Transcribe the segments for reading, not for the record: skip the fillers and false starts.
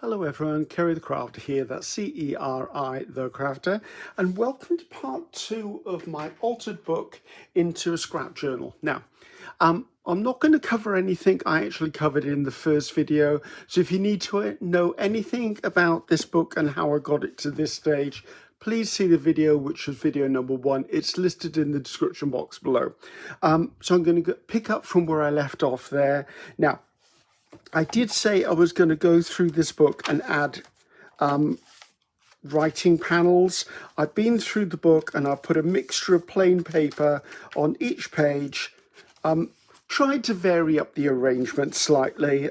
Hello everyone, Ceri the Crafter here, that's C-E-R-I the Crafter, and welcome to part 2 of my altered book into a scrap journal. Now, I'm not going to cover anything I actually covered in the first video, so if you need to know anything about this book and how I got it to this stage, please see the video, which was video number 1. It's listed in the description box below. So I'm going to pick up from where I left off there. Now, I did say I was going to go through this book and add writing panels. I've been through the book and I've put a mixture of plain paper on each page, tried to vary up the arrangement slightly.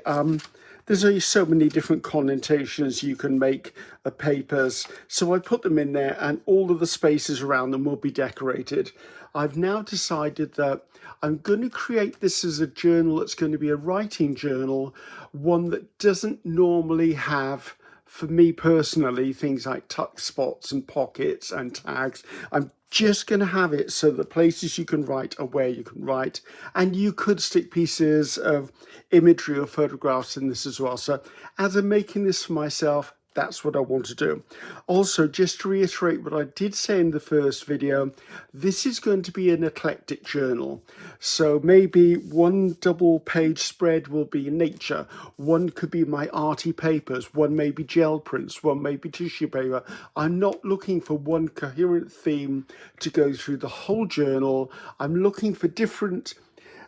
There's only so many different connotations you can make of papers, so I put them in there and all of the spaces around them will be decorated. I've now decided that I'm going to create this as a journal that's going to be a writing journal, one that doesn't normally have, for me personally, things like tuck spots and pockets and tags. I'm just going to have it so the places you can write are where you can write, and you could stick pieces of imagery or photographs in this as well. So as I'm making this for myself, that's what I want to do. Also, just to reiterate what I did say in the first video, this is going to be an eclectic journal. So maybe one double page spread will be nature, one could be my arty papers, one may be gel prints, one may be tissue paper. I'm not looking for one coherent theme to go through the whole journal. I'm looking for different.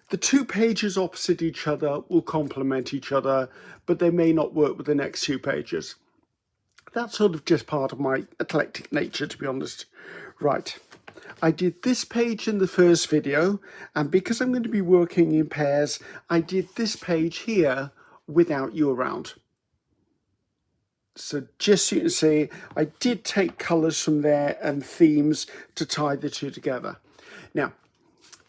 The 2 pages opposite each other will complement each other, but they may not work with the next 2 pages. That's sort of just part of my eclectic nature, to be honest. Right, I did this page in the first video, and because I'm going to be working in pairs, I did this page here without you around. So just so you can see, I did take colours from there and themes to tie the 2 together. Now,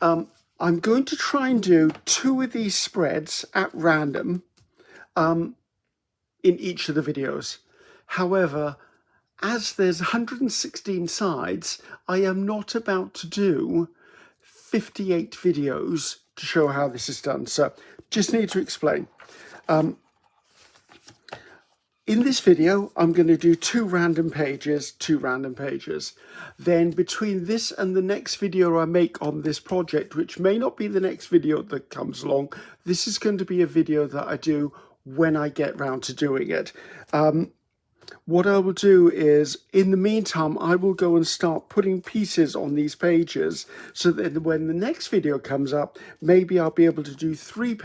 I'm going to try and do 2 of these spreads at random in each of the videos. However, as there's 116 sides, I am not about to do 58 videos to show how this is done. So just need to explain. In this video, I'm going to do 2 random pages, 2 random pages. Then between this and the next video I make on this project, which may not be the next video that comes along, this is going to be a video that I do when I get round to doing it. What I will do is, in the meantime, I will go and start putting pieces on these pages so that when the next video comes up, maybe I'll be able to do 3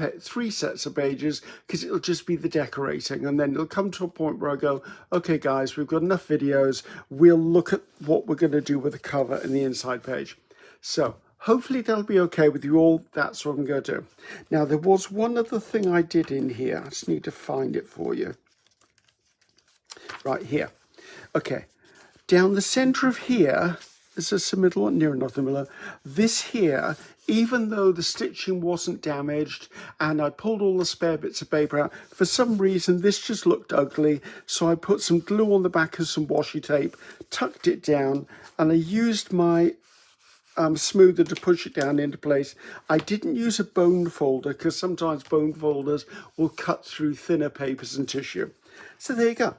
sets of pages, because it'll just be the decorating. And then it'll come to a point where I go, okay, guys, we've got enough videos. We'll look at what we're going to do with the cover and the inside page. So hopefully that'll be okay with you all. That's what I'm going to do. Now, there was one other thing I did in here. I just need to find it for you. Right here. Okay, down the center of here, this is the middle one, near enough the middle. This here, even though the stitching wasn't damaged and I pulled all the spare bits of paper out, for some reason this just looked ugly, so I put some glue on the back of some washi tape, tucked it down, and I used my smoother to push it down into place. I didn't use a bone folder because sometimes bone folders will cut through thinner papers and tissue. So there you go.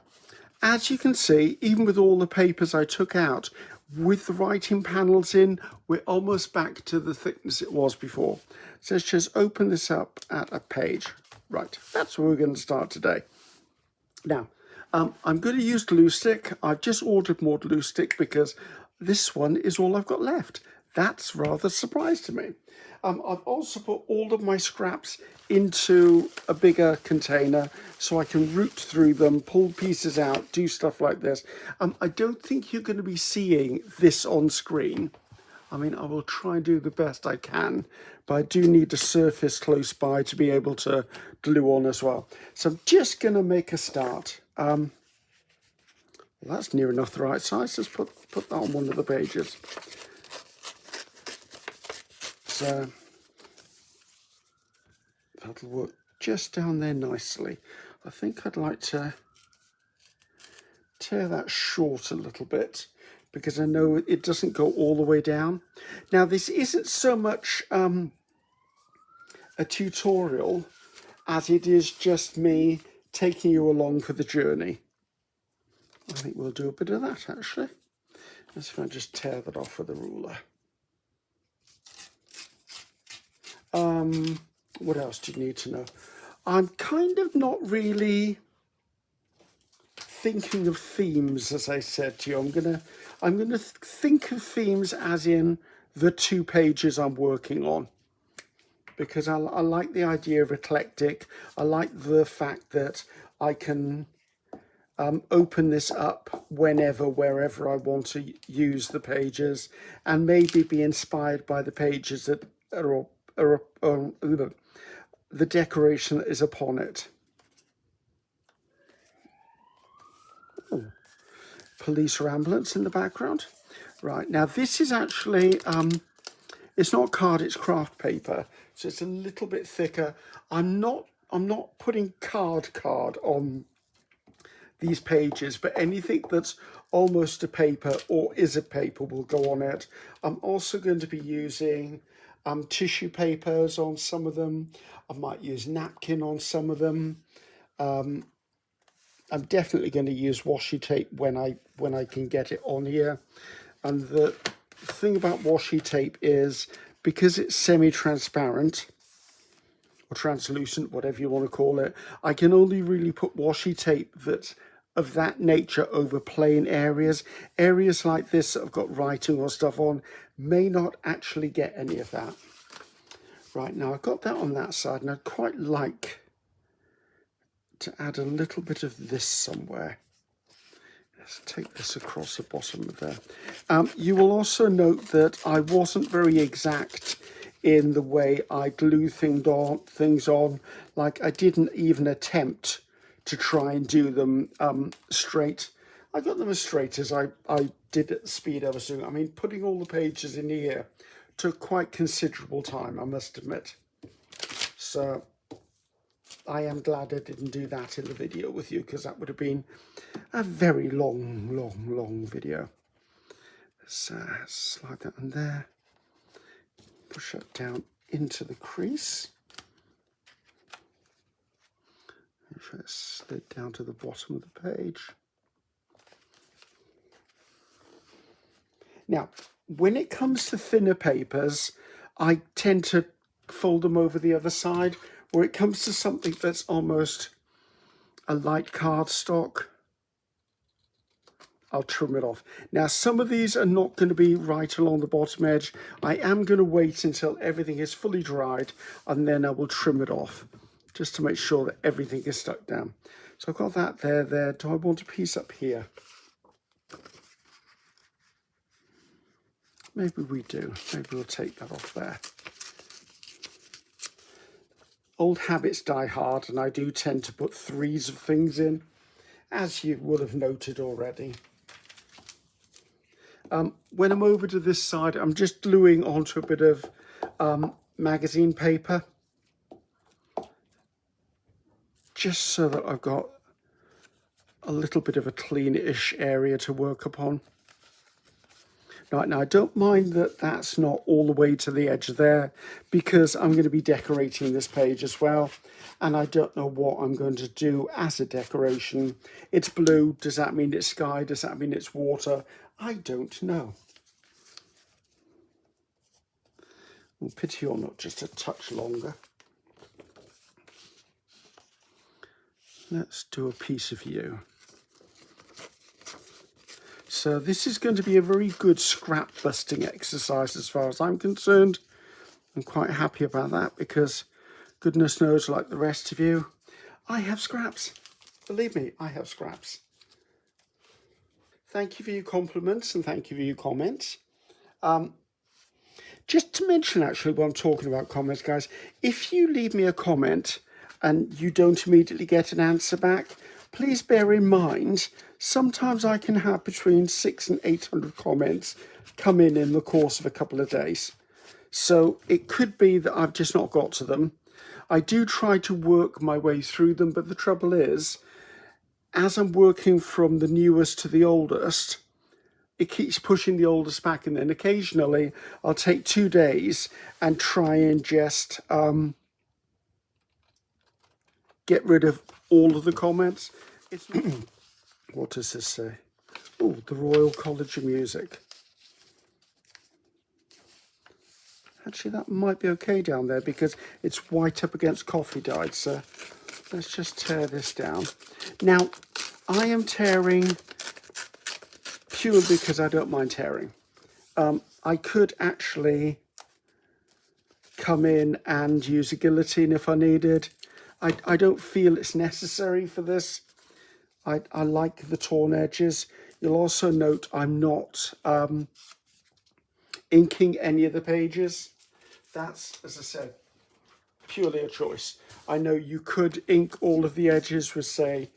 As you can see, even with all the papers I took out, with the writing panels in, we're almost back to the thickness it was before. So let's just open this up at a page. Right, that's where we're going to start today. Now, I'm going to use glue stick. I've just ordered more glue stick because this one is all I've got left. That's rather a surprise to me. I've also put all of my scraps into a bigger container so I can root through them, pull pieces out, do stuff like this. I don't think you're going to be seeing this on screen. I mean, I will try and do the best I can, but I do need a surface close by to be able to glue on as well. So I'm just going to make a start. Well, that's near enough the right size. Let's put that on one of the pages. So that'll work just down there nicely. I think I'd like to tear that short a little bit because I know it doesn't go all the way down. Now, this isn't so much a tutorial as it is just me taking you along for the journey. I think we'll do a bit of that actually. Let's see if I just tear that off with a ruler. What else do you need to know? I'm kind of not really thinking of themes, as I said to you. I'm gonna think of themes as in the 2 pages I'm working on, because I like the idea of eclectic. I like the fact that I can open this up whenever, wherever I want to use the pages, and maybe be inspired by the pages that are the decoration that is upon it. Oh, police or ambulance in the background. Right, now this is actually, it's not card, it's craft paper, so it's a little bit thicker. I'm not putting card on these pages, but anything that's almost a paper or is a paper will go on it. I'm also going to be using tissue papers on some of them. I might use napkin on some of them. I'm definitely going to use washi tape when I can get it on here. And the thing about washi tape is, because it's semi-transparent or translucent, whatever you want to call it, I can only really put washi tape that's of that nature over plain areas. Areas like this that have got writing or stuff on may not actually get any of that. Right, now I've got that on that side, and I'd quite like to add a little bit of this somewhere. Let's take this across the bottom of there. You will also note that I wasn't very exact in the way I glue things on. Like, I didn't even attempt to try and do them straight. I got them as straight as I did at the speed I was doing. I mean, putting all the pages in here took quite considerable time, I must admit. So I am glad I didn't do that in the video with you, because that would have been a very long video. So slide that in there, push that down into the crease. If it slid down to the bottom of the page. Now, when it comes to thinner papers, I tend to fold them over the other side. Where it comes to something that's almost a light cardstock, I'll trim it off. Now, some of these are not going to be right along the bottom edge. I am going to wait until everything is fully dried, and then I will trim it off, just to make sure that everything is stuck down. So I've got that there. Do I want a piece up here? Maybe we do. Maybe we'll take that off there. Old habits die hard, and I do tend to put 3s of things in, as you would have noted already. When I'm over to this side, I'm just gluing onto a bit of magazine paper, just so that I've got a little bit of a clean-ish area to work upon. Right, now I don't mind that that's not all the way to the edge there, because I'm going to be decorating this page as well, and I don't know what I'm going to do as a decoration. It's blue. Does that mean it's sky? Does that mean it's water? I don't know. Well, pity you're not just a touch longer. Let's do a piece of you. So this is going to be a very good scrap busting exercise as far as I'm concerned. I'm quite happy about that, because goodness knows, like the rest of you, I have scraps. Believe me, I have scraps. Thank you for your compliments, and thank you for your comments. Just to mention, actually, while I'm talking about comments, guys, if you leave me a comment and you don't immediately get an answer back, please bear in mind, sometimes I can have between 600 and 800 comments come in the course of a couple of days. So it could be that I've just not got to them. I do try to work my way through them, but the trouble is, as I'm working from the newest to the oldest, it keeps pushing the oldest back, and then occasionally I'll take 2 days and try and just get rid of all of the comments. It's what does this say? Oh, the Royal College of Music. Actually, that might be okay down there because it's white up against coffee dyed. So let's just tear this down. Now, I am tearing purely because I don't mind tearing. I could actually come in and use a guillotine if I needed. I don't feel it's necessary for this. I like the torn edges. You'll also note I'm not inking any of the pages. That's, as I said, purely a choice. I know you could ink all of the edges with, say,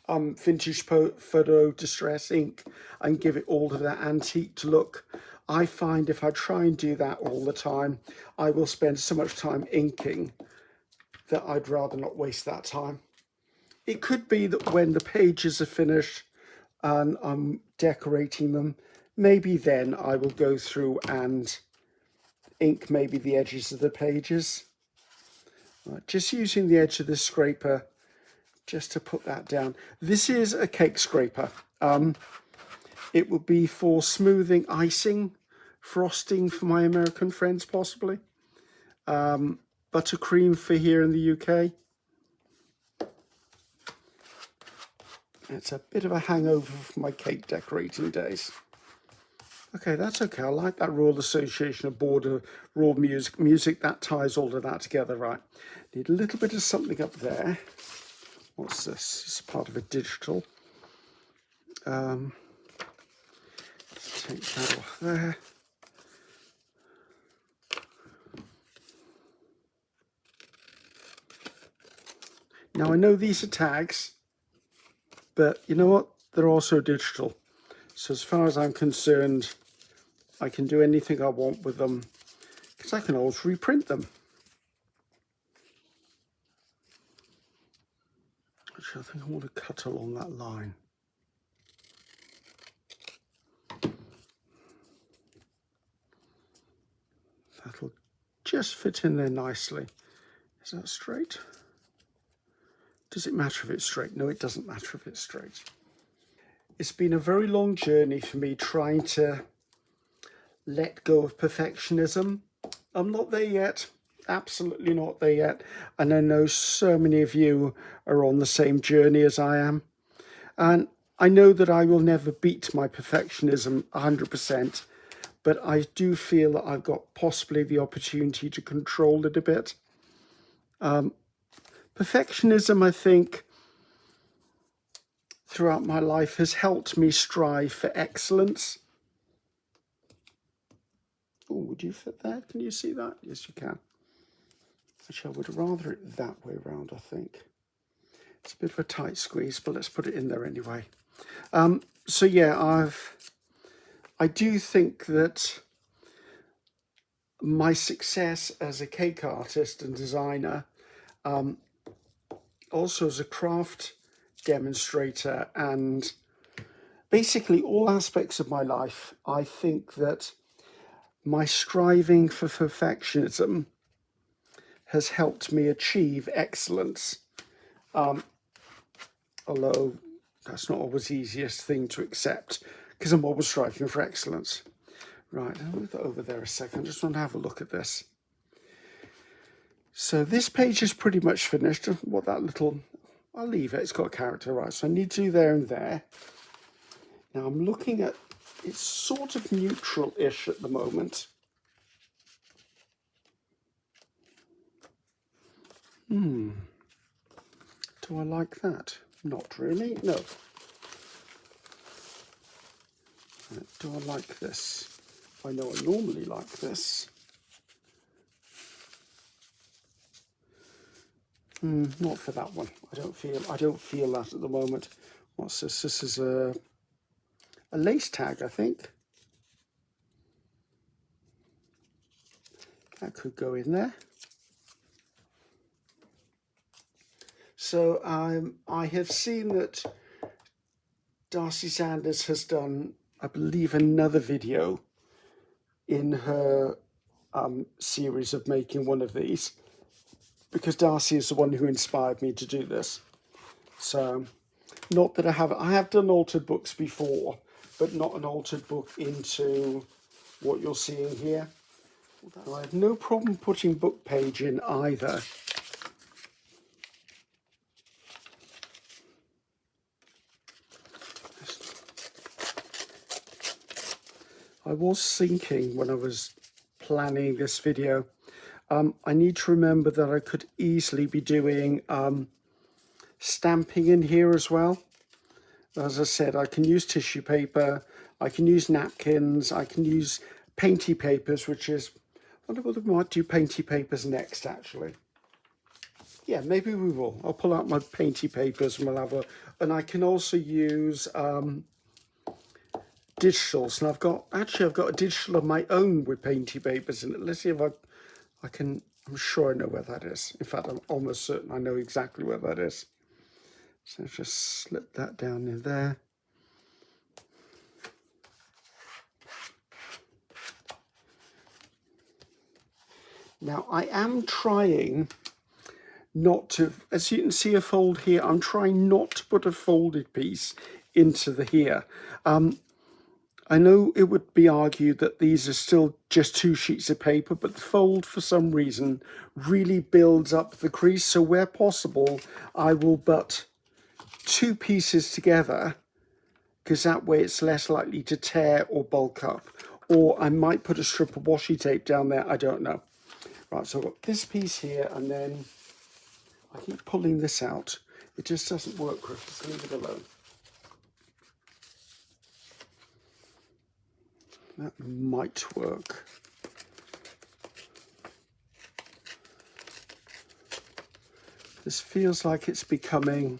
vintage photo distress ink and give it all of that antique look. I find if I try and do that all the time, I will spend so much time inking that I'd rather not waste that time. It could be that when the pages are finished and I'm decorating them, maybe then I will go through and ink maybe the edges of the pages. Just using the edge of this scraper just to put that down. This is a cake scraper. It would be for smoothing icing, frosting for my American friends possibly. Buttercream for here in the UK. It's a bit of a hangover from my cake decorating days. Okay, that's okay. I like that Royal Association of Border Royal Music. That ties all of that together, right? Need a little bit of something up there. What's this? It's part of a digital. Let's take that off there. Now I know these are tags, but you know what? They're also digital. So as far as I'm concerned, I can do anything I want with them because I can always reprint them. Actually, I think I want to cut along that line. That'll just fit in there nicely. Is that straight? Does it matter if it's straight? No, it doesn't matter if it's straight. It's been a very long journey for me trying to let go of perfectionism. I'm not there yet. Absolutely not there yet. And I know so many of you are on the same journey as I am. And I know that I will never beat my perfectionism 100%, but I do feel that I've got possibly the opportunity to control it a bit. Perfectionism, I think, throughout my life has helped me strive for excellence. Oh, would you fit there? Can you see that? Yes, you can. Actually, I would rather it that way round, I think. It's a bit of a tight squeeze, but let's put it in there anyway. So yeah, I do think that my success as a cake artist and designer, also as a craft demonstrator, and basically all aspects of my life, I think that my striving for perfectionism has helped me achieve excellence. Although that's not always the easiest thing to accept because I'm always striving for excellence. Right, I'll move that over there a second. I just want to have a look at this. So this page is pretty much finished. What that little, I'll leave it. It's got a character, right? So I need to do there and there. Now I'm looking at, it's sort of neutral-ish at the moment. Do I like that? Not really, no. Do I like this? I know I normally like this. Not for that one. I don't feel that at the moment. What's this? This is a lace tag, I think. That could go in there. So I have seen that Darcy Sanders has done, I believe, another video in her series of making one of these. because Darcy is the one who inspired me to do this. So, not that I have done altered books before, but not an altered book into what you're seeing here. I have no problem putting book page in either. I was thinking when I was planning this video, I need to remember that I could easily be doing stamping in here as well. As I said, I can use tissue paper, I can use napkins, I can use painty papers, which is, I wonder whether we might do painty papers next actually. Yeah, maybe we will. I'll pull out my painty papers and we'll have a, and I can also use digitals. And I've got a digital of my own with painty papers in it. Let's see if I can, I'm sure I know where that is. In fact, I'm almost certain I know exactly where that is. So just slip that down in there. Now I am trying not to, as you can see a fold here, I'm trying not to put a folded piece into the here. I know it would be argued that these are still just 2 sheets of paper, but the fold for some reason really builds up the crease. So where possible, I will butt 2 pieces together, because that way it's less likely to tear or bulk up. Or I might put a strip of washi tape down there, I don't know. Right, so I've got this piece here, and then I keep pulling this out. It just doesn't work, Griffiths, leave it alone. That might work. This feels like it's becoming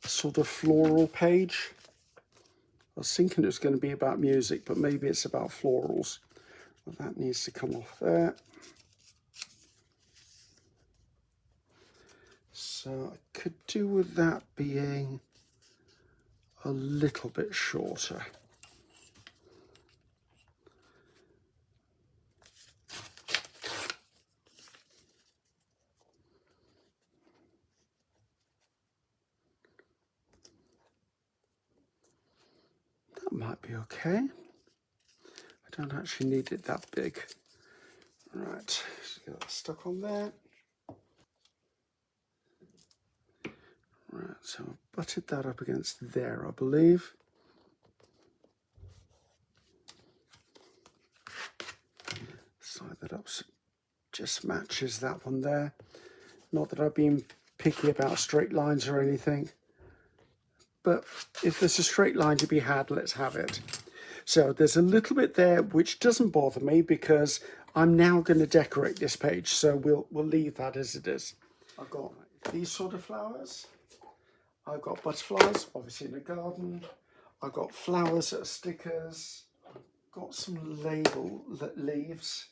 a sort of floral page. I was thinking it was going to be about music, but maybe it's about florals. Well, that needs to come off there. So I could do with that being a little bit shorter. That might be okay. I don't actually need it that big. Right, just get that stuck on there. Right, so I've butted that up against there, I believe. Slide that up so it just matches that one there. Not that I've been picky about straight lines or anything, but if there's a straight line to be had, let's have it. So there's a little bit there which doesn't bother me because I'm now going to decorate this page, so we'll leave that as it is. I've got these sort of flowers. I've got butterflies, obviously in the garden. I've got flowers that are stickers. I've got some label leaves.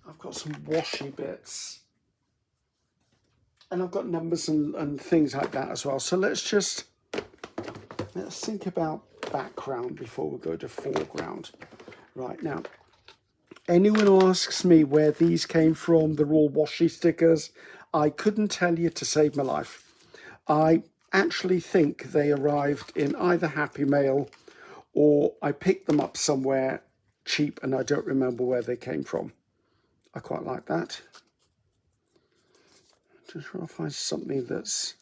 I've got some washi bits. And I've got numbers and things like that as well. So let's think about background before we go to foreground. Right, now, anyone who asks me where these came from, they're all washi stickers, I couldn't tell you to save my life. I actually think they arrived in either Happy Mail or I picked them up somewhere cheap and I don't remember where they came from. I quite like that. Just trying to find something that's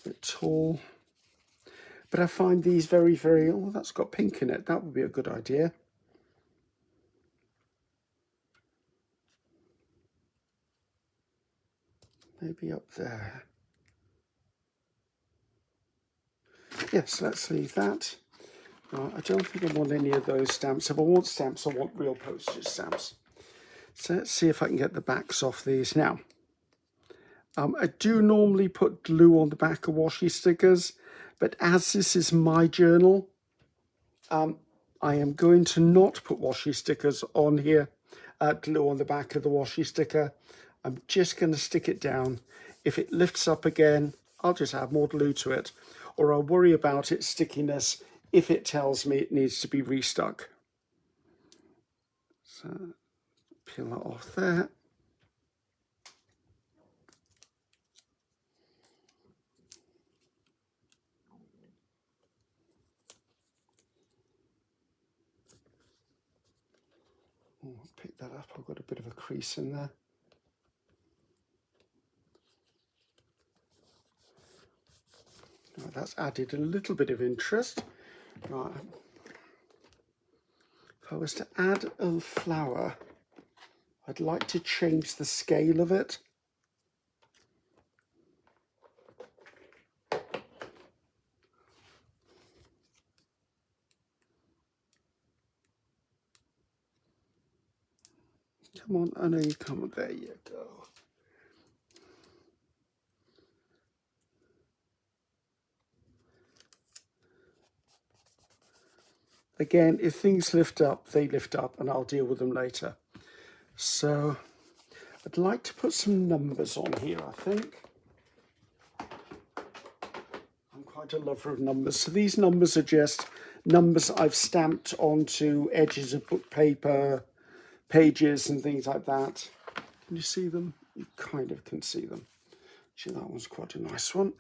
a bit tall. But I find these very, very, oh, that's got pink in it. That would be a good idea. Maybe up there. Yes, let's leave that. Right, I don't think I want any of those stamps. If I want stamps, I want real postage stamps. So let's see if I can get the backs off these. Now, I do normally put glue on the back of washi stickers, but as this is my journal, I am going to not put washi stickers on here, glue on the back of the washi sticker. I'm just going to stick it down. If it lifts up again, I'll just add more glue to it, or I'll worry about its stickiness if it tells me it needs to be restuck. So Peel that off there. Oh, pick that up. I've got a bit of a crease in there. Right, that's added a little bit of interest. Right. If I was to add a flower, I'd like to change the scale of it. Come on, I know you come. There you go. Again, if things lift up, they lift up, and I'll deal with them later. So I'd like to put some numbers on here, I think. I'm quite a lover of numbers. So these numbers are just numbers I've stamped onto edges of book paper, pages and things like that. Can you see them? You kind of can see them. Actually, that one's quite a nice one.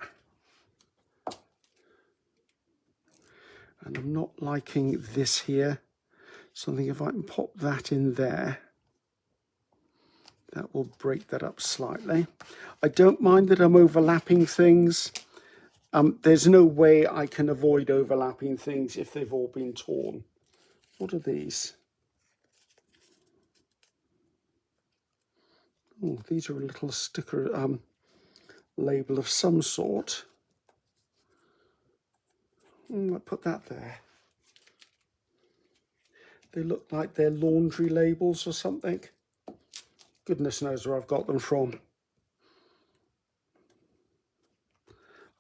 And I'm not liking this here. So I think if I can pop that in there, that will break that up slightly. I don't mind that I'm overlapping things. There's no way I can avoid overlapping things if they've all been torn. What are these? Oh, these are a little sticker label of some sort. I'll put that there. They look like they're laundry labels or something. Goodness knows where I've got them from.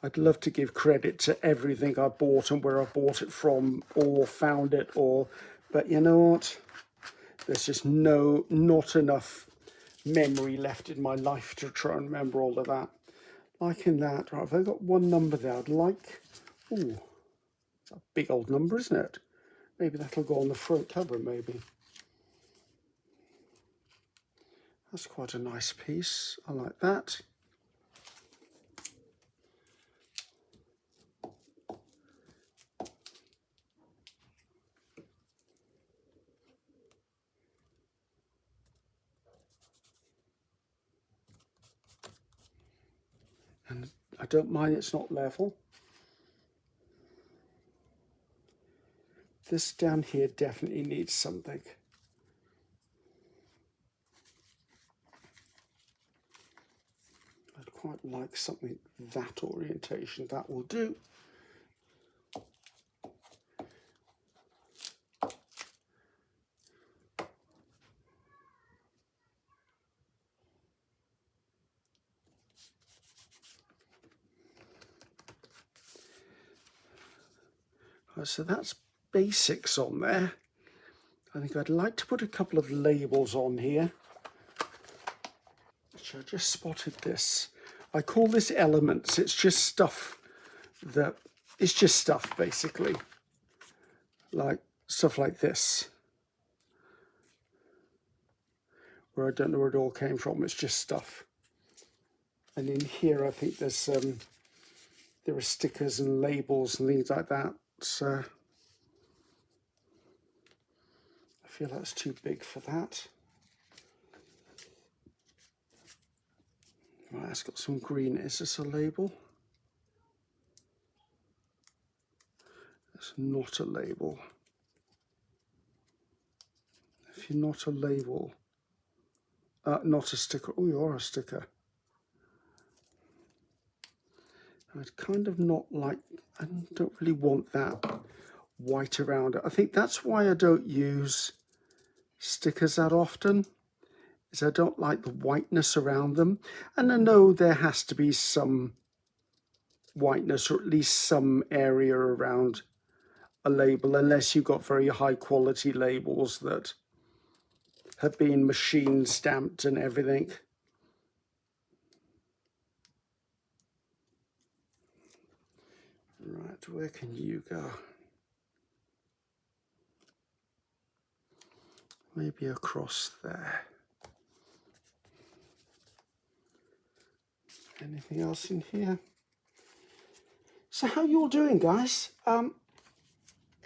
I'd love to give credit to everything I bought and where I bought it from or found it, but you know what? There's just not enough memory left in my life to try and remember all of that. Like in that, right, I've only got one number there. I'd like, ooh, it's a big old number, isn't it? Maybe that'll go on the front cover, maybe. That's quite a nice piece. I like that. And I don't mind it's not level. This down here definitely needs something. I'd quite like something that orientation. That will do. So that's basics on there. I think I'd like to put a couple of labels on here. Actually, I just spotted this. I call this elements. It's just stuff basically. Like stuff like this. Where I don't know where it all came from. It's just stuff. And in here, I think there's there are stickers and labels and things like that. So I feel that's too big for that. Right, it's got some green. Is this a label? It's not a label. If you're not a label, not a sticker. Oh, you are a sticker. I'd kind of not like, I don't really want that white around it. I think that's why I don't use stickers that often, is I don't like the whiteness around them. And I know there has to be some whiteness or at least some area around a label, unless you've got very high quality labels that have been machine stamped and everything. Right, where can you go? Maybe across there. Anything else in here? So how you all doing, guys?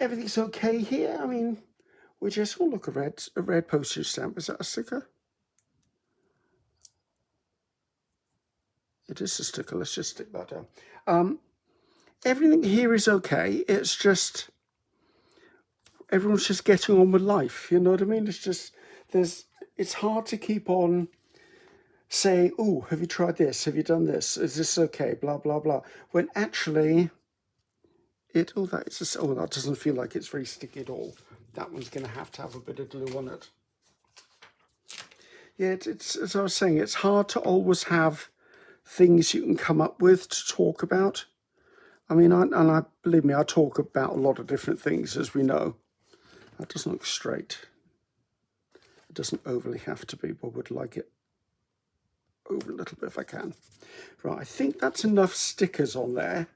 Everything's okay here? I mean, we just, oh look, a red postage stamp. Is that a sticker? It is a sticker. Let's just stick that down. Everything here is okay. It's just, everyone's just getting on with life. You know what I mean? It's just, it's hard to keep on saying, oh, have you tried this? Have you done this? Is this okay? Blah, blah, blah. When actually, that doesn't feel like it's very sticky at all. That one's going to have a bit of glue on it. Yeah, it's as I was saying, it's hard to always have things you can come up with to talk about. I mean, believe me, I talk about a lot of different things, as we know. That doesn't look straight. It doesn't overly have to be, but would like it over a little bit if I can. Right, I think that's enough stickers on there.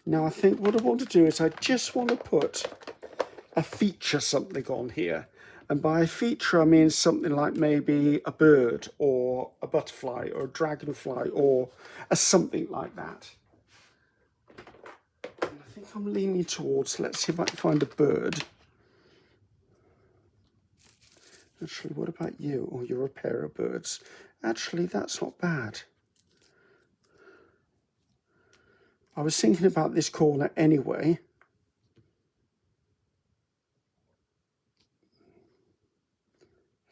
Now I think what I want to do is I just want to put a feature something on here. And by a feature, I mean something like maybe a bird or a butterfly or a dragonfly or a something like that. And I think I'm leaning towards, let's see if I can find a bird. Actually, what about you? Oh, you're a pair of birds. Actually, that's not bad. I was thinking about this corner anyway.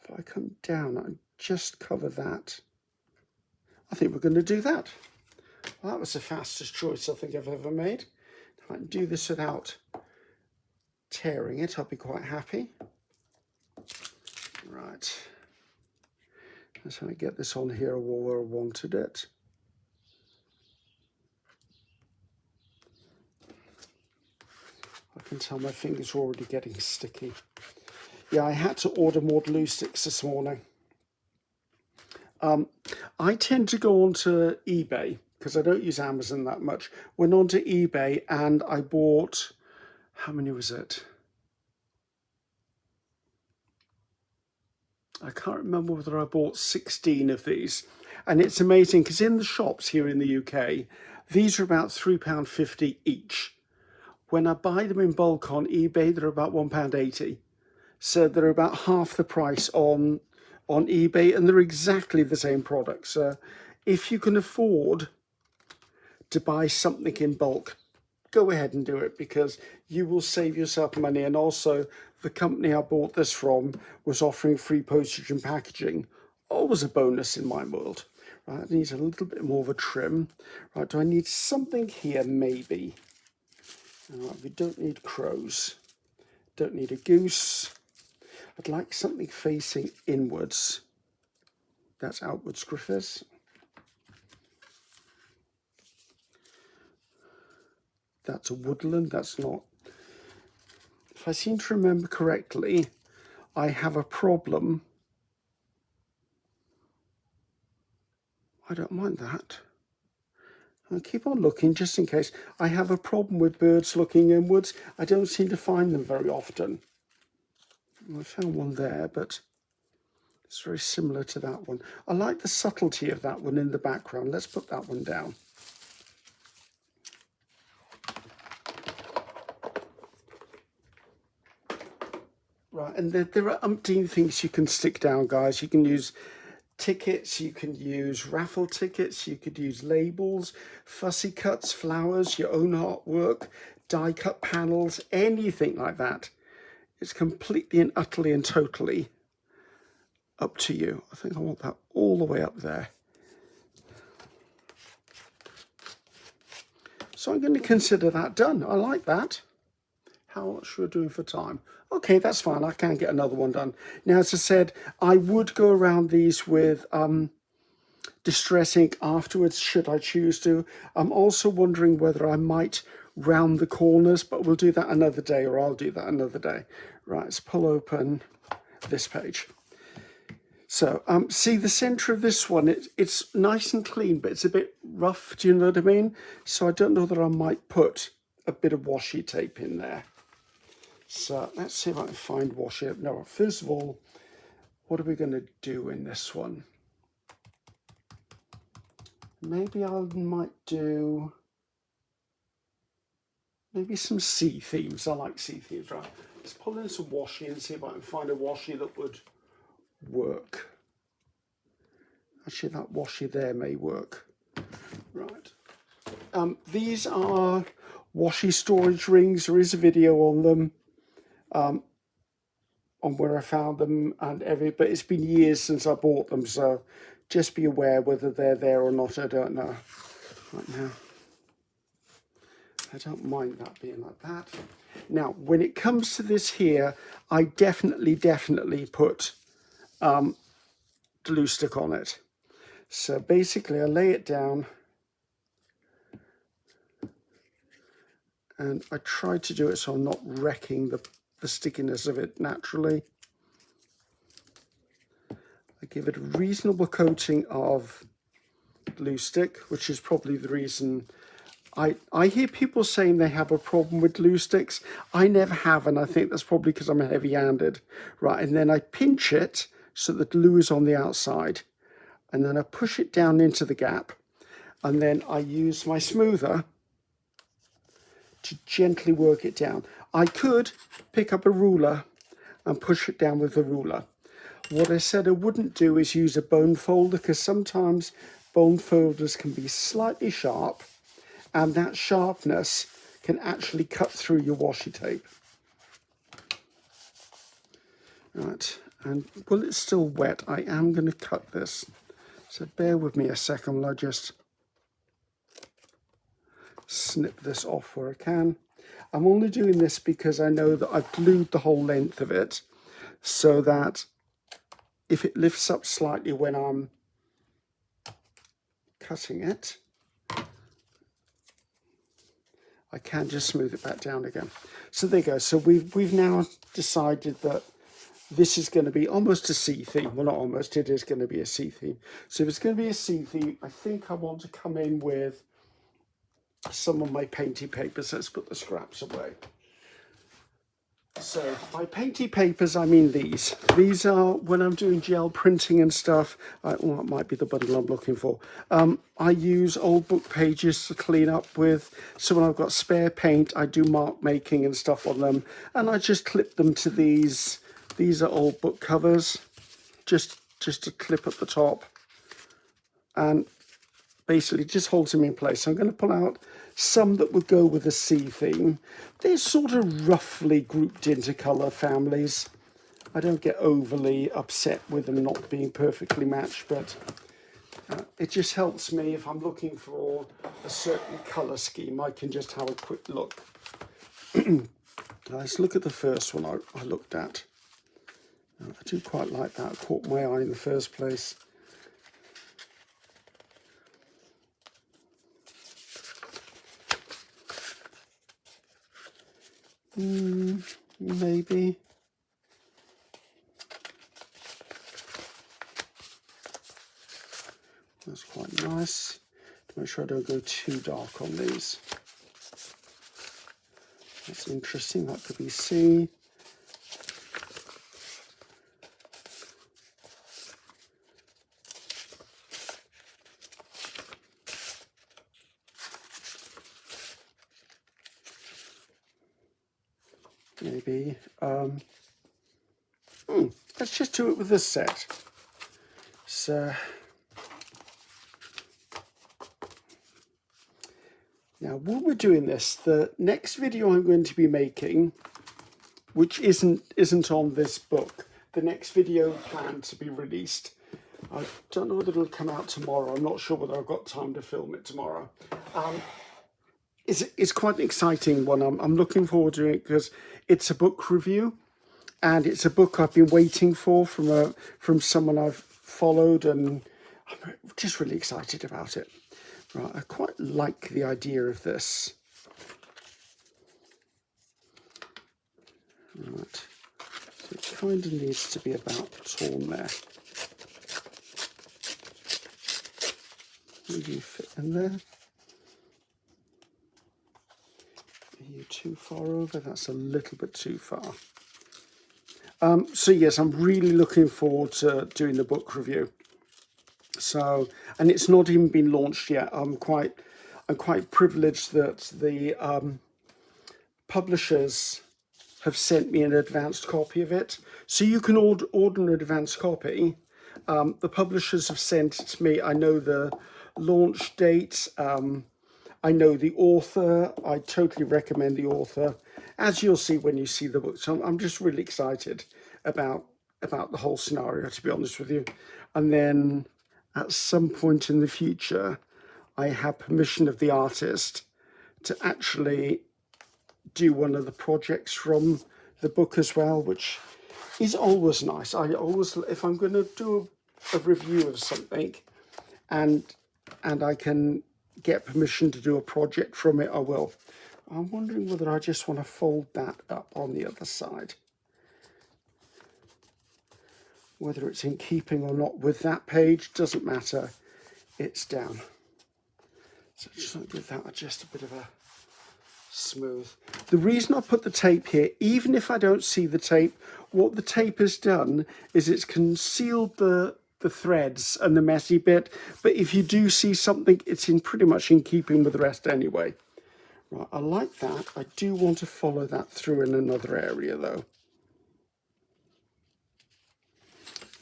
If I come down and just cover that, I think we're going to do that. Well, that was the fastest choice I think I've ever made. If I can do this without tearing it, I'll be quite happy. Right. Let's try to get this on here where I wanted it. I can tell my fingers are already getting sticky. Yeah, I had to order more glue sticks this morning. I tend to go onto eBay because I don't use Amazon that much. Went onto eBay and I bought, how many was it? I can't remember whether I bought 16 of these. And it's amazing because in the shops here in the UK, these are about £3.50 each. When I buy them in bulk on eBay, they're about £1.80. So they're about half the price on eBay, and they're exactly the same product. So if you can afford to buy something in bulk, go ahead and do it because you will save yourself money. And also the company I bought this from was offering free postage and packaging. Always a bonus in my world. Right, it needs a little bit more of a trim. Right, do I need something here? Maybe. Right, we don't need crows. Don't need a goose. I'd like something facing inwards. That's outwards, Griffiths. That's a woodland. That's not. If I seem to remember correctly, I have a problem. I don't mind that. I'll keep on looking just in case. I have a problem with birds looking inwards. I don't seem to find them very often. I found one there, but it's very similar to that one. I like the subtlety of that one in the background. Let's put that one down. Right, and there are umpteen things you can stick down, guys. You can use tickets, you can use raffle tickets, you could use labels, fussy cuts, flowers, your own artwork, die cut panels, anything like that. It's completely and utterly and totally up to you. I think I want that all the way up there. So I'm going to consider that done. I like that. How much we're doing for time? Okay, that's fine. I can get another one done. Now, as I said, I would go around these with distress ink afterwards, should I choose to. I'm also wondering whether I might round the corners, but we'll do that another day, or I'll do that another day. Right, let's pull open this page. So, see the center of this one, it's nice and clean, but it's a bit rough, do you know what I mean? So I don't know that I might put a bit of washi tape in there. So let's see if I can find washi tape. No, first of all, what are we going to do in this one? maybe I might do maybe some sea themes. I like sea themes, right? Let's pull in some washi and see if I can find a washi that would work. Actually, that washi there may work. Right. These are washi storage rings. There is a video on them, on where I found them and but it's been years since I bought them, so just be aware whether they're there or not. I don't know right now. I don't mind that being like that. Now, when it comes to this here, I definitely put glue stick on it. So basically, I lay it down and I try to do it so I'm not wrecking the stickiness of it naturally. I give it a reasonable coating of glue stick, which is probably the reason I hear people saying they have a problem with glue sticks. I never have, and I think that's probably because I'm heavy-handed. Right, and then I pinch it so the glue is on the outside, and then I push it down into the gap, and then I use my smoother to gently work it down. I could pick up a ruler and push it down with the ruler. What I said I wouldn't do is use a bone folder, because sometimes bone folders can be slightly sharp, and that sharpness can actually cut through your washi tape. Right, and while it's still wet, I am going to cut this. So bear with me a second while I just snip this off where I can. I'm only doing this because I know that I've glued the whole length of it, so that if it lifts up slightly when I'm cutting it, I can just smooth it back down again. So there you go. So we've now decided that this is going to be almost a sea theme. Well, not almost, it is going to be a sea theme. So if it's going to be a sea theme, I think I want to come in with some of my painty papers. Let's put the scraps away. So by painty papers, I mean these. These are, when I'm doing gel printing and stuff, well, that might be the bundle I'm looking for. I use old book pages to clean up with. So when I've got spare paint, I do mark making and stuff on them. And I just clip them to these. These are old book covers, just a clip at the top. And basically just holds them in place. So I'm going to pull out some that would go with the sea theme. They're sort of roughly grouped into colour families. I don't get overly upset with them not being perfectly matched, but it just helps me if I'm looking for a certain colour scheme. I can just have a quick look. Let's look at the first one I looked at. I do quite like that. It caught my eye in the first place. Maybe. That's quite nice. To make sure I don't go too dark on these. That's interesting. That could be C. Maybe. Let's just do it with this set. So now, while we're doing this, the next video I'm going to be making, which isn't on this book, the next video planned to be released. I don't know whether it'll come out tomorrow. I'm not sure whether I've got time to film it tomorrow. It's quite an exciting one. I'm looking forward to it because it's a book review, and it's a book I've been waiting for from someone I've followed, and I'm just really excited about it. Right, I quite like the idea of this. Right, so it kind of needs to be about torn there. Will you fit in there? Are you too far over? That's a little bit too far. So yes, I'm really looking forward to doing the book review. So, and it's not even been launched yet. I'm quite privileged that the publishers have sent me an advanced copy of it. So you can order an advanced copy. The publishers have sent it to me. I know the launch date. I know the author. I totally recommend the author, as you'll see when you see the book. So I'm just really excited about the whole scenario, to be honest with you. And then at some point in the future, I have permission of the artist to actually do one of the projects from the book as well, which is always nice. I always, if I'm going to do a review of something and I can get permission to do a project from it, I will. I'm wondering whether I just want to fold that up on the other side. Whether it's in keeping or not with that page doesn't matter. It's down. So just like give that just a bit of a smooth. The reason I put the tape here, even if I don't see the tape, what the tape has done is it's concealed the threads and the messy bit, but if you do see something, it's in pretty much in keeping with the rest anyway. Right, I like that. I do want to follow that through in another area though.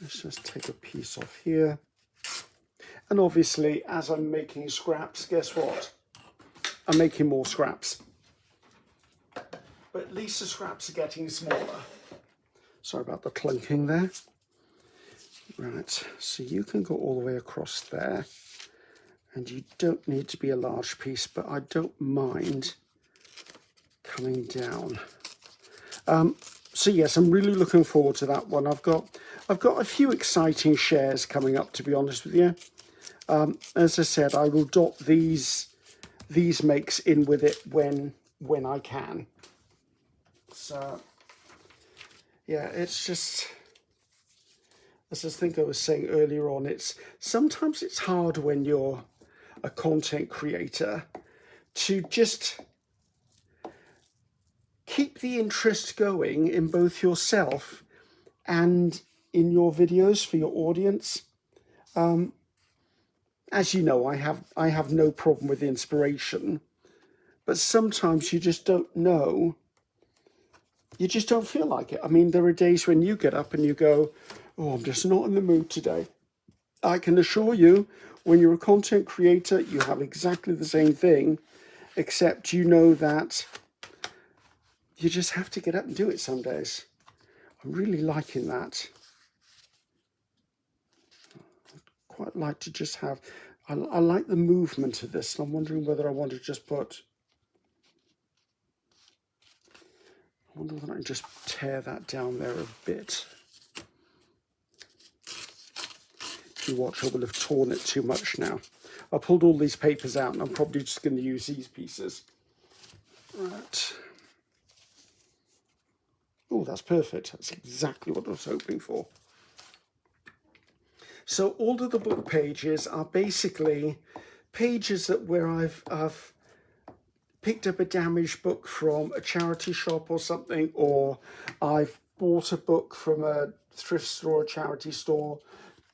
Let's just take a piece off here. And obviously, as I'm making scraps, guess what? I'm making more scraps. But at least the scraps are getting smaller. Sorry about the clunking there. Right, so you can go all the way across there. And you don't need to be a large piece, but I don't mind coming down. So yes, I'm really looking forward to that one. I've got a few exciting shares coming up, to be honest with you. As I said, I will dot these makes in with it when I can. So yeah, it's just, as I think I was saying earlier on, sometimes it's hard when you're a content creator to just keep the interest going in both yourself and in your videos for your audience. As you know, I have no problem with inspiration, but sometimes you just don't know. You just don't feel like it. I mean, there are days when you get up and you go, oh, I'm just not in the mood today. I can assure you, when you're a content creator, you have exactly the same thing, except you know that you just have to get up and do it some days. I'm really liking that. I'd quite like to just have, I like the movement of this. I'm wondering whether I want to just put, I wonder if I can just tear that down there a bit. If you watch, I will have torn it too much now. I pulled all these papers out and I'm probably just going to use these pieces. Right. Oh, that's perfect. That's exactly what I was hoping for. So all of the book pages are basically pages where I've picked up a damaged book from a charity shop or something, or I've bought a book from a thrift store or charity store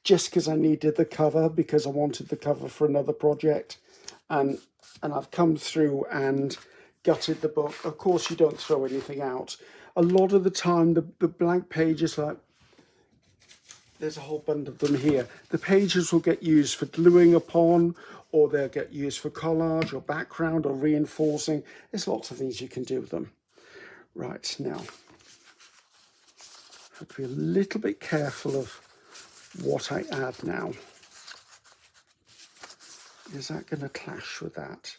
just because I needed the cover, because I wanted the cover for another project, and I've come through and gutted the book. Of course, you don't throw anything out. A lot of the time, the blank pages, like there's a whole bunch of them here. The pages will get used for gluing upon, or they'll get used for collage or background or reinforcing. There's lots of things you can do with them. Right, now, I have to be a little bit careful of what I add now. Is that going to clash with that?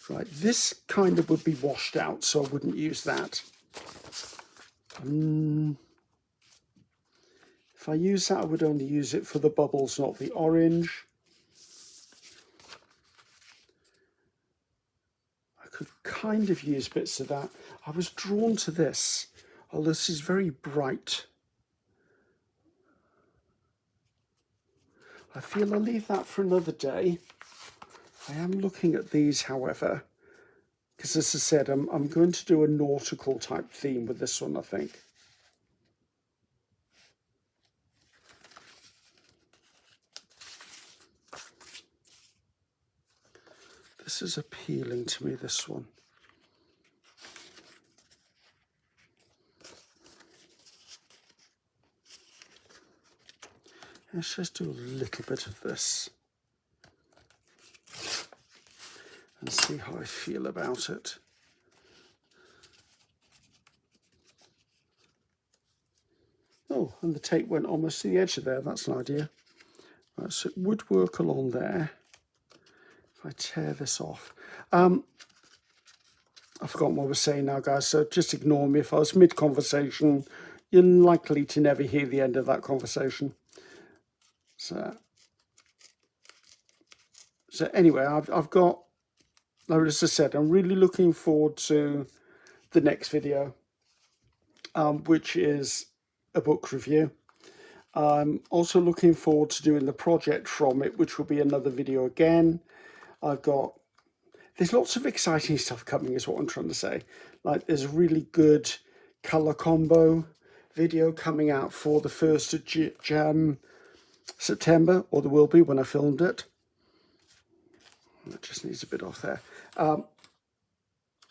Right, this kind of would be washed out, so I wouldn't use that. If I use that, I would only use it for the bubbles, not the orange. I could kind of use bits of that. I was drawn to this. Oh, this is very bright. I feel I'll leave that for another day. I am looking at these, however, because as I said, I'm going to do a nautical type theme with this one, I think. This is appealing to me, this one. Let's just do a little bit of this and see how I feel about it. Oh, and the tape went almost to the edge of there. That's an idea. Right, so it would work along there. If I tear this off. I've forgotten what I was saying now, guys, so just ignore me. If I was mid-conversation, you're likely to never hear the end of that conversation. So anyway, I've got, as I said, I'm really looking forward to the next video, which is a book review. I'm also looking forward to doing the project from it, which will be another video again. There's lots of exciting stuff coming is what I'm trying to say. Like there's a really good colour combo video coming out for the 1st of September, or there will be when I filmed it. That just needs a bit off there. And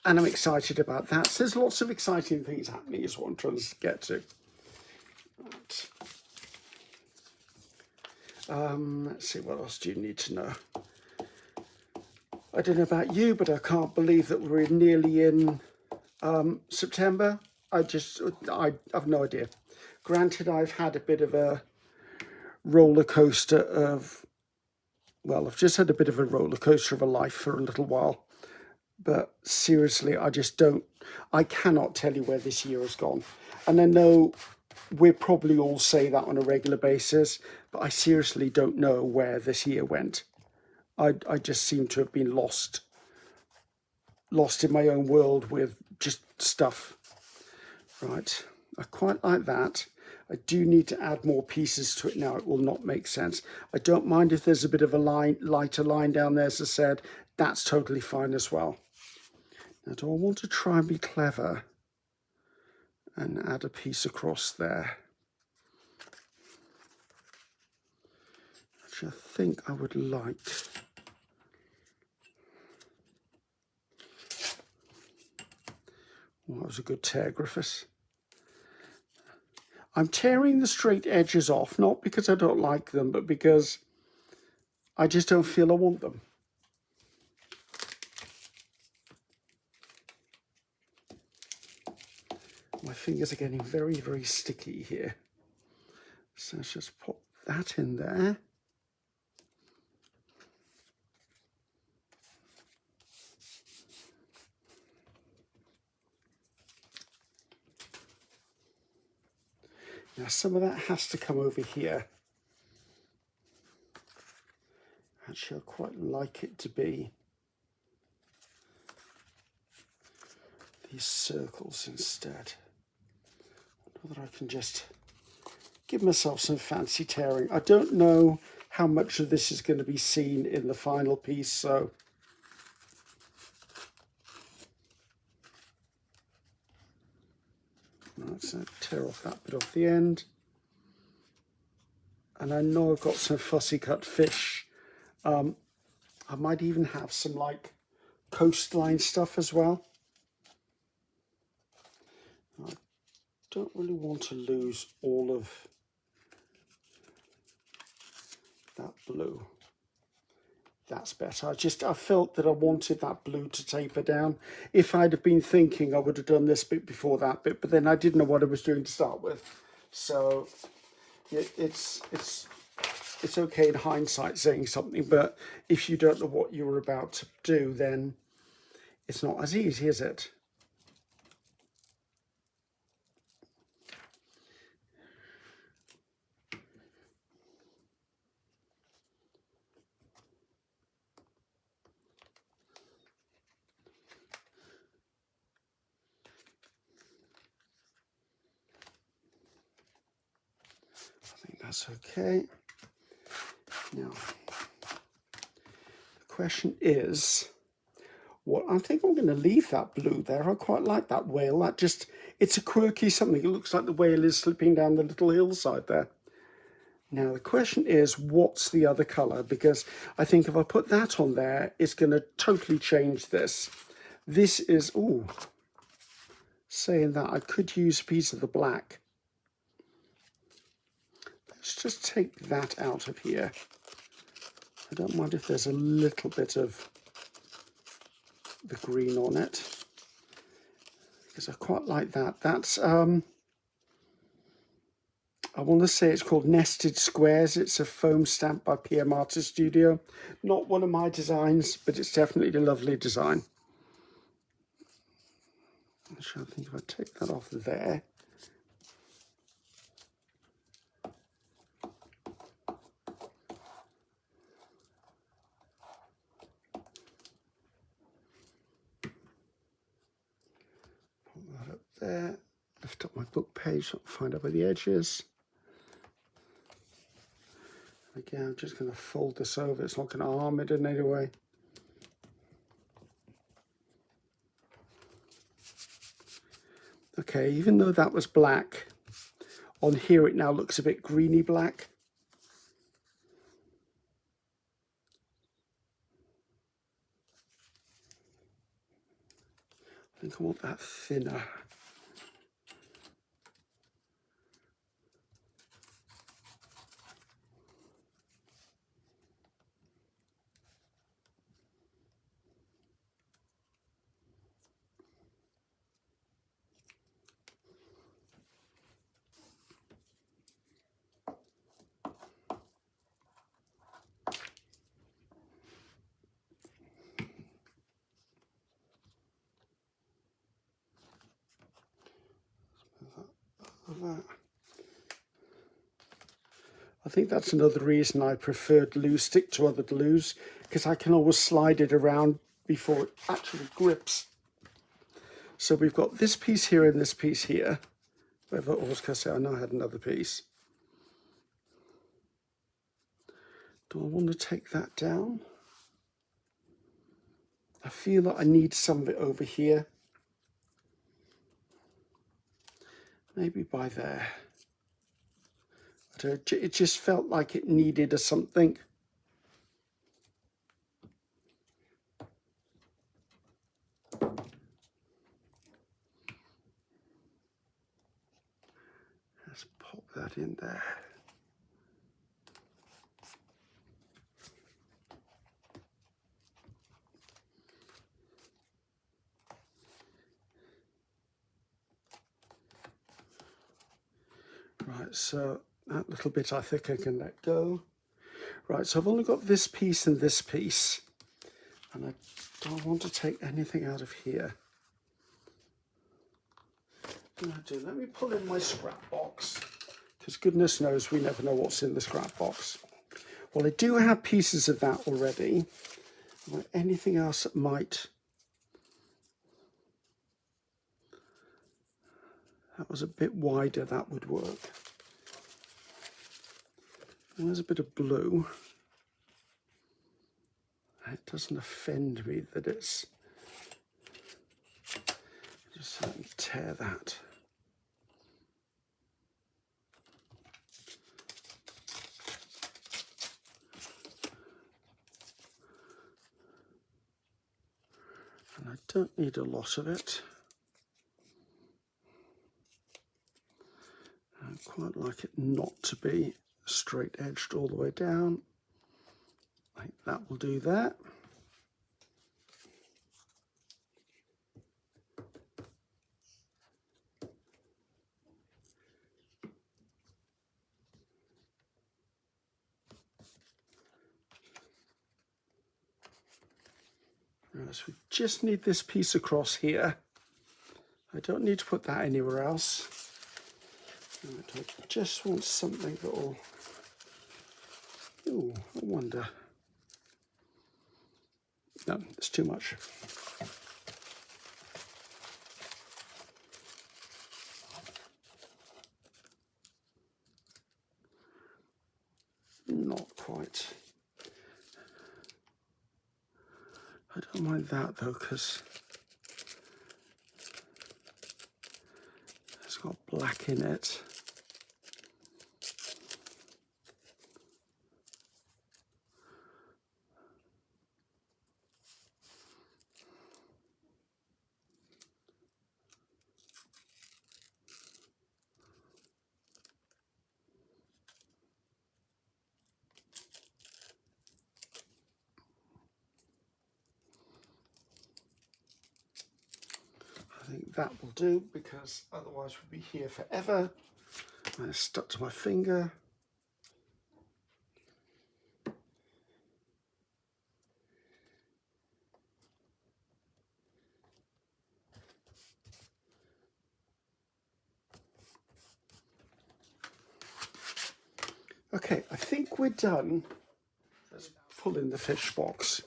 I'm excited about that. So there's lots of exciting things happening is what I'm trying to get to. Right. Let's see, what else do you need to know? I don't know about you, but I can't believe that we're nearly in September. I have no idea. Granted, I've had a bit of a roller coaster of, well, I've just had a bit of a roller coaster of a life for a little while. But seriously, I cannot tell you where this year has gone. And I know we probably all say that on a regular basis, but I seriously don't know where this year went. I just seem to have been lost in my own world with just stuff. Right, I quite like that. I do need to add more pieces to it now. It will not make sense. I don't mind if there's a bit of a lighter line down there, as I said. That's totally fine as well. Now, do I want to try and be clever and add a piece across there? Which I think I would like. Well, that was a good tear, Griffiths. I'm tearing the straight edges off, not because I don't like them, but because I just don't feel I want them. My fingers are getting very, very sticky here. So let's just pop that in there. Now some of that has to come over here. Actually, I quite like it to be these circles instead. Whether I can just give myself some fancy tearing. I don't know how much of this is going to be seen in the final piece, so let's tear off that bit off the end. And I know I've got some fussy cut fish. I might even have some like coastline stuff as well. I don't really want to lose all of that blue. That's better. I felt that I wanted that blue to taper down. If I'd have been thinking, I would have done this bit before that bit, but then I didn't know what I was doing to start with. So it's okay in hindsight saying something, but if you don't know what you were about to do, then it's not as easy, is it? I think that's okay. Now, the question is, what I think I'm going to leave that blue there. I quite like that whale. It's a quirky something. It looks like the whale is slipping down the little hillside there. Now the question is, what's the other colour? Because I think if I put that on there, it's going to totally change this. This is, ooh, saying that I could use a piece of the black. Let's just take that out of here. I don't mind if there's a little bit of the green on it, because I quite like that. That's, I want to say it's called Nested Squares. It's a foam stamp by PM Artist Studio. Not one of my designs, but it's definitely a lovely design. Actually, I think if I take that off there, put that up there, lift up my book page, find out where the edge is. Again, I'm just going to fold this over. It's not going to harm it in any way. Okay, even though that was black, on here it now looks a bit greeny black. I think I want that thinner. That. I think that's another reason I prefer glue stick to other glues, because I can always slide it around before it actually grips. So we've got this piece here and this piece here. Whether I was going to say, I know I had another piece. Do I want to take that down? I feel like I need some of it over here. Maybe by there. It just felt like it needed a something. Let's pop that in there. Right, so that little bit I think I can let go. Right, so I've only got this piece and this piece, and I don't want to take anything out of here. Let me pull in my scrap box, because goodness knows we never know what's in the scrap box. Well, I do have pieces of that already. Anything else that might... That was a bit wider, that would work. And there's a bit of blue. It doesn't offend me that it's... Just let me tear that. And I don't need a lot of it. I quite like it not to be straight edged all the way down. I think that will do that. Right, so we just need this piece across here. I don't need to put that anywhere else. I just want something that will... Ooh, I wonder. No, it's too much. Not quite. I don't mind that though, because it's got black in it. that will do, because otherwise we'll be here forever. And it's stuck to my finger. Okay, I think we're done. Let's pull in the fish box.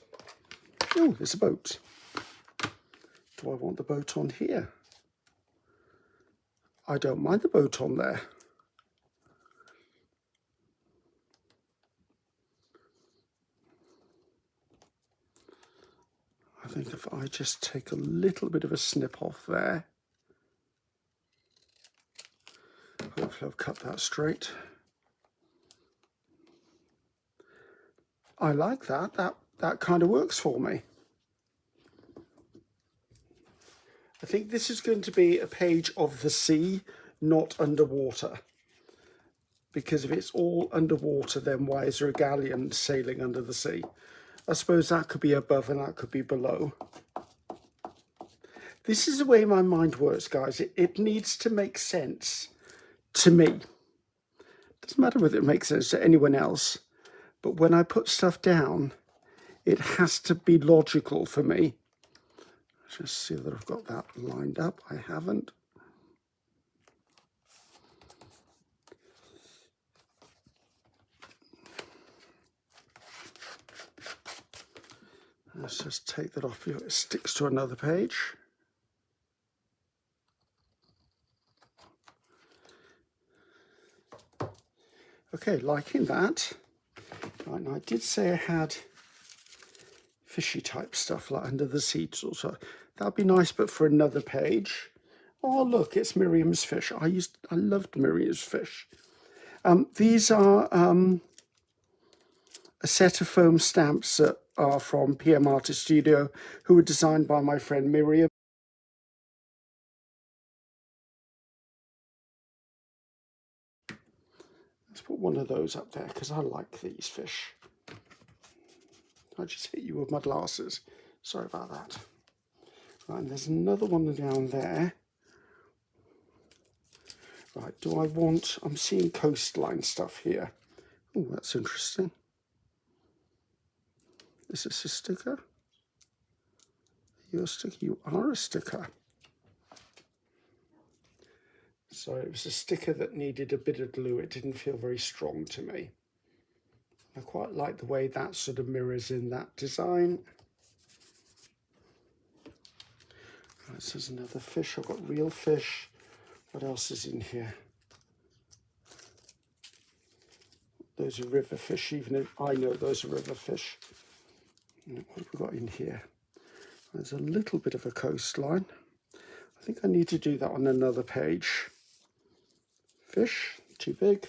Oh, there's a boat. Do I want the boat on here? I don't mind the boat on there. I think if I just take a little bit of a snip off there, hopefully I've cut that straight. I like that. That kind of works for me. I think this is going to be a page of the sea, not underwater. Because if it's all underwater, then why is there a galleon sailing under the sea? I suppose that could be above and that could be below. This is the way my mind works, guys. It needs to make sense to me. Doesn't matter whether it makes sense to anyone else, but when I put stuff down, it has to be logical for me. Just see that I've got that lined up. I haven't. Let's just take that off here. It sticks to another page. Okay, liking that. Right, and I did say I had fishy type stuff like under the seats also. That'd be nice, but for another page. Oh, look, it's Miriam's fish. I loved Miriam's fish. These are a set of foam stamps that are from PM Artist Studio, who were designed by my friend Miriam. Let's put one of those up there because I like these fish. I just hit you with my glasses. Sorry about that. Right, and there's another one down there. Right, I'm seeing coastline stuff here. Oh, that's interesting. Is this a sticker? Are you a sticker? You are a sticker. So it was a sticker that needed a bit of glue. It didn't feel very strong to me. I quite like the way that sort of mirrors in that design. Right, so there's another fish. I've got real fish. What else is in here? Those are river fish, even if I know those are river fish. What have we got in here? There's a little bit of a coastline. I think I need to do that on another page. Fish, too big.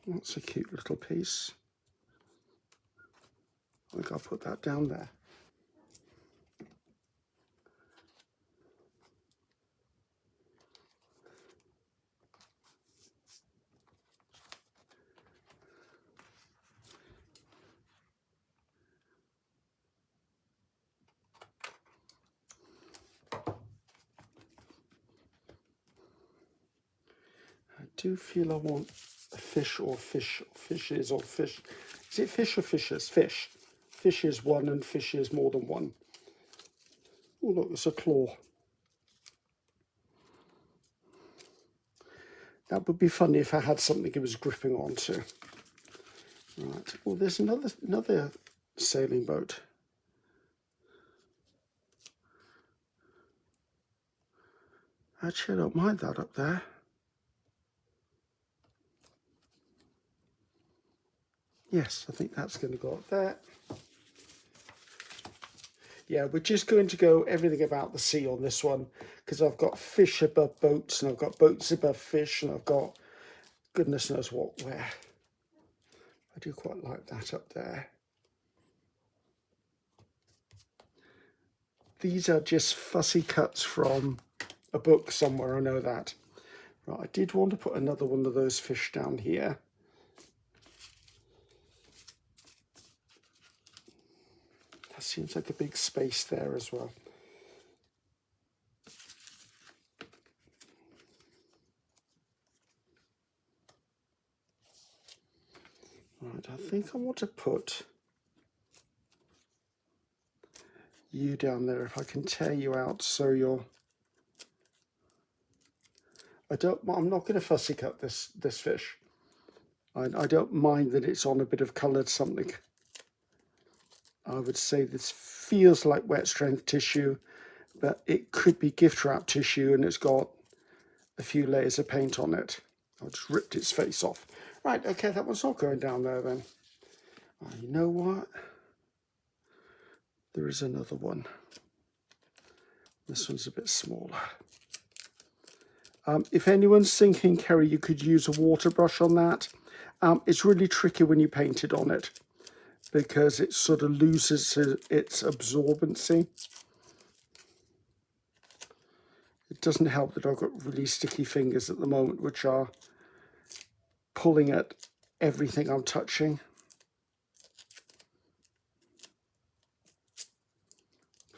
That's a cute little piece. I think I'll put that down there. I do feel I want a fish or fishes or fish. Is it fish or fishes? Fish. Fish is one and fish is more than one. Oh, look, there's a claw. That would be funny if I had something it was gripping onto. Right. Well, there's another sailing boat. Actually, I don't mind that up there. Yes, I think that's going to go up there. Yeah, we're just going to go everything about the sea on this one, because I've got fish above boats, and I've got boats above fish, and I've got goodness knows what where. I do quite like that up there. These are just fussy cuts from a book somewhere, I know that. Right, I did want to put another one of those fish down here. That seems like a big space there as well. Right, I think I want to put you down there if I can tear you out so you're... I'm not going to fussy cut this fish. I don't mind that it's on a bit of coloured something. I would say this feels like wet strength tissue, but it could be gift wrap tissue and it's got a few layers of paint on it. I just ripped its face off. Right, okay, that one's not going down there then. You know what? There is another one. This one's a bit smaller. If anyone's thinking, Ceri, you could use a water brush on that, it's really tricky when you paint it on it because it sort of loses its absorbency. It doesn't help that I've got really sticky fingers at the moment, which are pulling at everything I'm touching.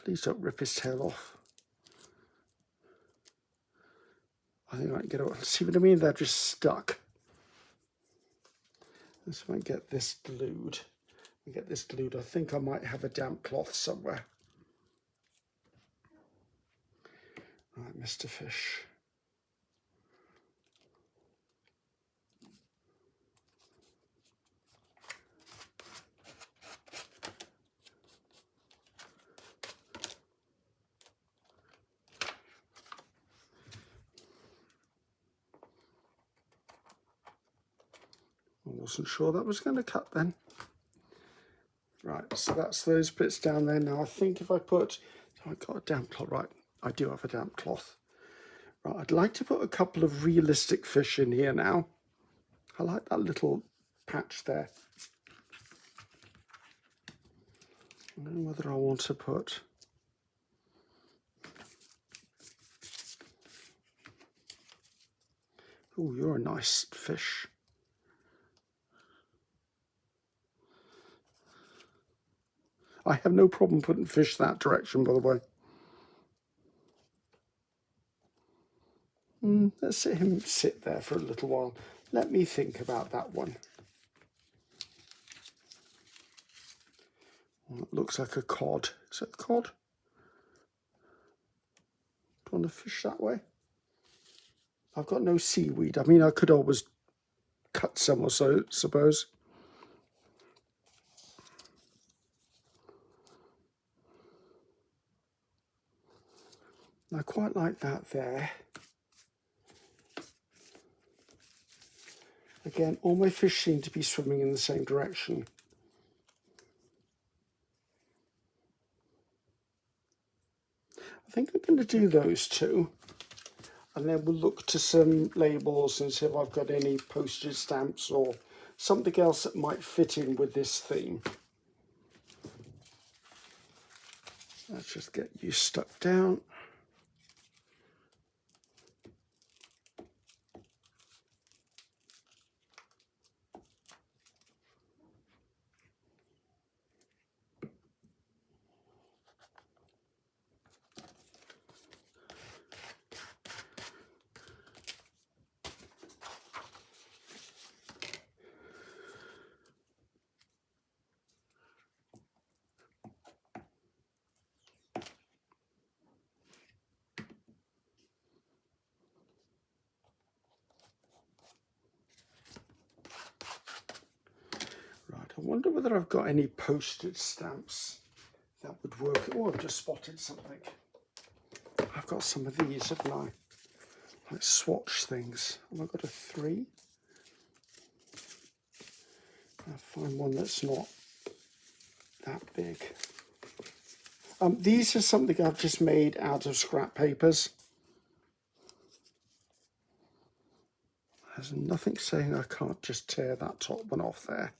Please don't rip his tail off. I think I can get it. See what I mean? They're just stuck. Let's see if I can get this glued. I think I might have a damp cloth somewhere. Right, Mr. Fish. I wasn't sure that was going to cut then. Right, so that's those bits down there. Now I think if I put, I've got a damp cloth, right, I do have a damp cloth. Right, I'd like to put a couple of realistic fish in here now. I like that little patch there. I don't know whether I want to put... Oh, you're a nice fish. I have no problem putting fish that direction, by the way. Let's let him sit there for a little while. Let me think about that one. Well, it looks like a cod. Is it a cod? Do you want to fish that way? I've got no seaweed. I mean, I could always cut some or so, suppose. I quite like that there. Again, all my fish seem to be swimming in the same direction. I think I'm going to do those two. And then we'll look to some labels and see if I've got any postage stamps or something else that might fit in with this theme. Let's just get you stuck down. I wonder whether I've got any postage stamps that would work. Oh, I've just spotted something. I've got some of these, haven't I? Like swatch things. Have I got a 3? I'll find one that's not that big. These are something I've just made out of scrap papers. There's nothing saying I can't just tear that top one off there.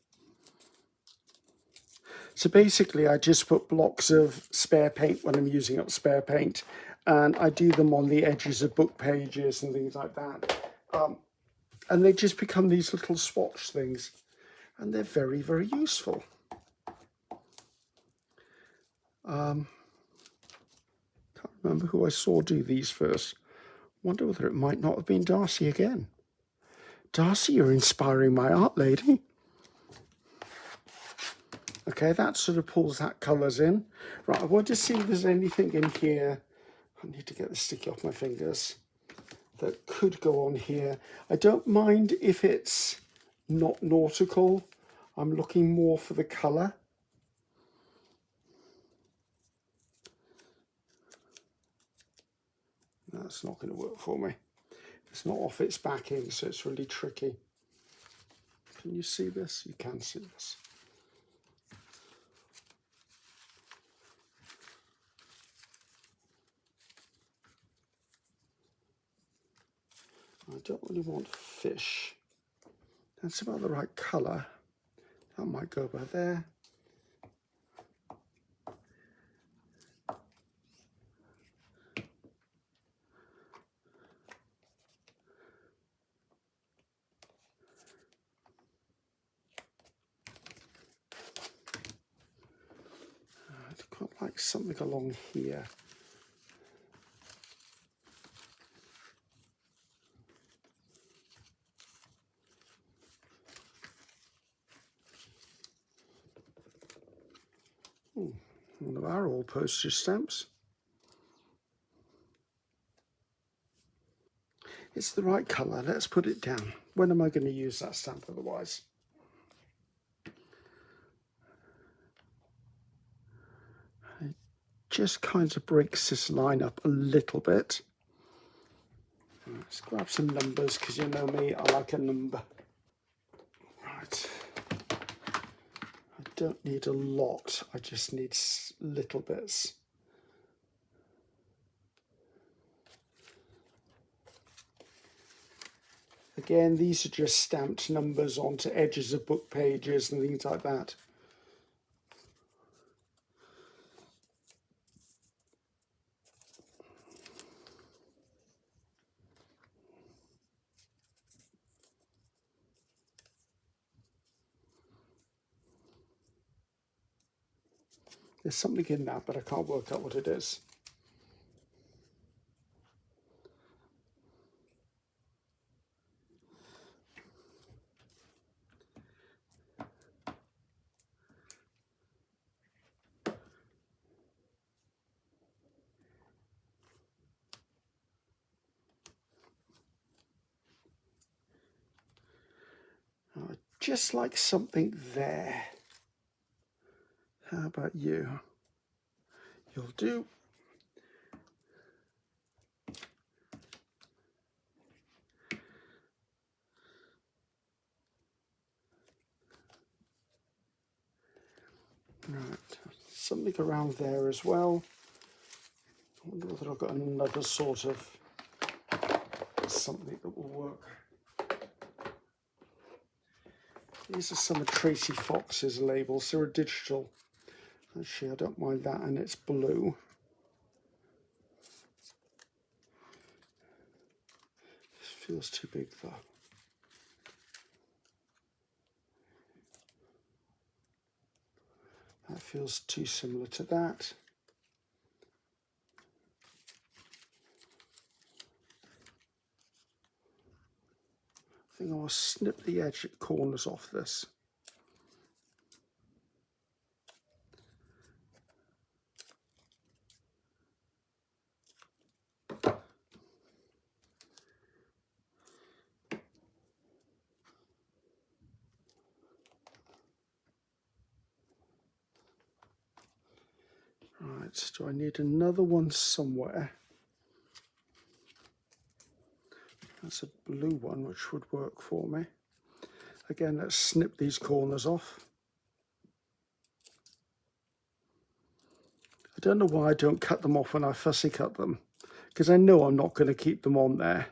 So basically I just put blocks of spare paint when I'm using up spare paint, and I do them on the edges of book pages and things like that. And they just become these little swatch things, and they're very, very useful. Can't remember who I saw do these first. Wonder whether it might not have been Darcy again. Darcy, you're inspiring my art, lady. Okay, that sort of pulls that colours in. Right, I want to see if there's anything in here. I need to get the sticky off my fingers. That could go on here. I don't mind if it's not nautical. I'm looking more for the colour. That's not going to work for me. It's not off its backing, so it's really tricky. Can you see this? You can see this. I don't really want fish. That's about the right colour. That might go by there. I'd quite like something along here. One of our old postage stamps. It's the right colour. Let's put it down. When am I going to use that stamp otherwise? It just kind of breaks this line up a little bit. Let's grab some numbers, because you know me, I like a number. Right. I don't need a lot. I just need little bits. Again, these are just stamped numbers onto edges of book pages and things like that. There's something in that, but I can't work out what it is. I'd just like something there. How about you? You'll do. Right, something around there as well. I wonder whether I've got another sort of something that will work. These are some of Tracy Fox's labels. They're a digital. Actually, I don't mind that, and it's blue. This feels too big though. That feels too similar to that. I think I will snip the edge corners off this. Right, do I need another one somewhere? That's a blue one, which would work for me. Again, let's snip these corners off. I don't know why I don't cut them off when I fussy cut them, because I know I'm not going to keep them on there.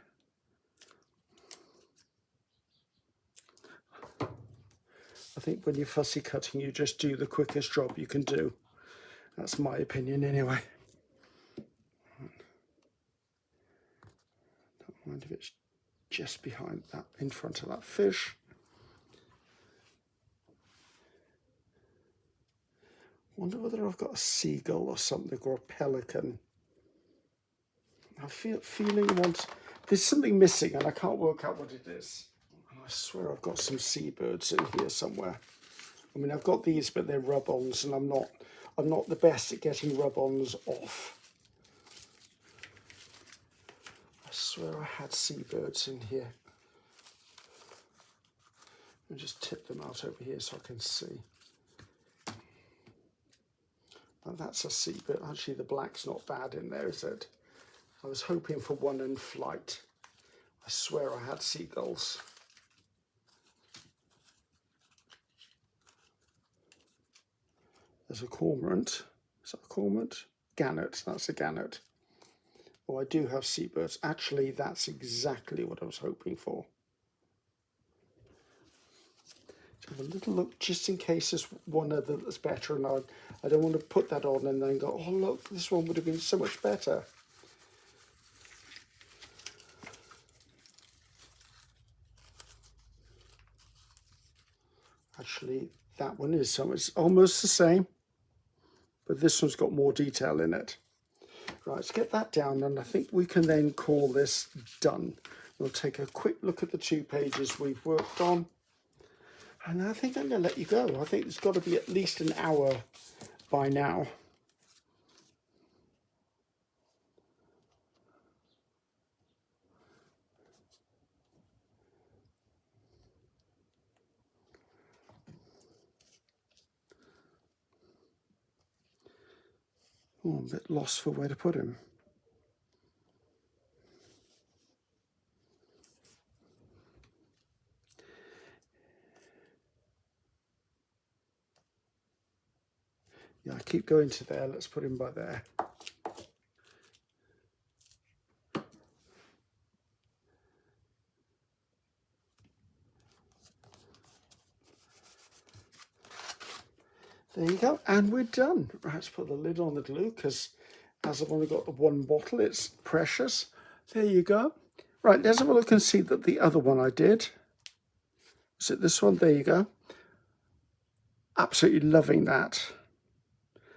I think when you're fussy cutting, you just do the quickest job you can do. That's my opinion anyway. Don't mind if it's just behind that, in front of that fish. Wonder whether I've got a seagull or something, or a pelican. I'm feeling there's something missing and I can't work out what it is. I swear I've got some seabirds in here somewhere. I mean, I've got these, but they're rub-ons, and I'm not the best at getting rub-ons off. I swear I had seabirds in here. Let me just tip them out over here so I can see. Oh, that's a seabird. Actually, the black's not bad in there, is it? I was hoping for one in flight. I swear I had seagulls. There's a cormorant. Is that a cormorant? Gannet. That's a gannet. Oh, I do have seabirds. Actually, that's exactly what I was hoping for. Have a little look just in case there's one other that's better, and I don't want to put that on and then go, oh look, this one would have been so much better. Actually, that one is it's almost the same, but this one's got more detail in it. Right, let's get that down, and I think we can then call this done. We'll take a quick look at the 2 pages we've worked on. And I think I'm going to let you go. I think it's got to be at least an hour by now. Oh, I'm a bit lost for where to put him. Yeah, I keep going to there. Let's put him by there. There you go, and we're done. Right, let's put the lid on the glue, because as I've only got the 1 bottle, it's precious. There you go. Right, let's have a look and see that the other one I did. Is it this one? There you go. Absolutely loving that.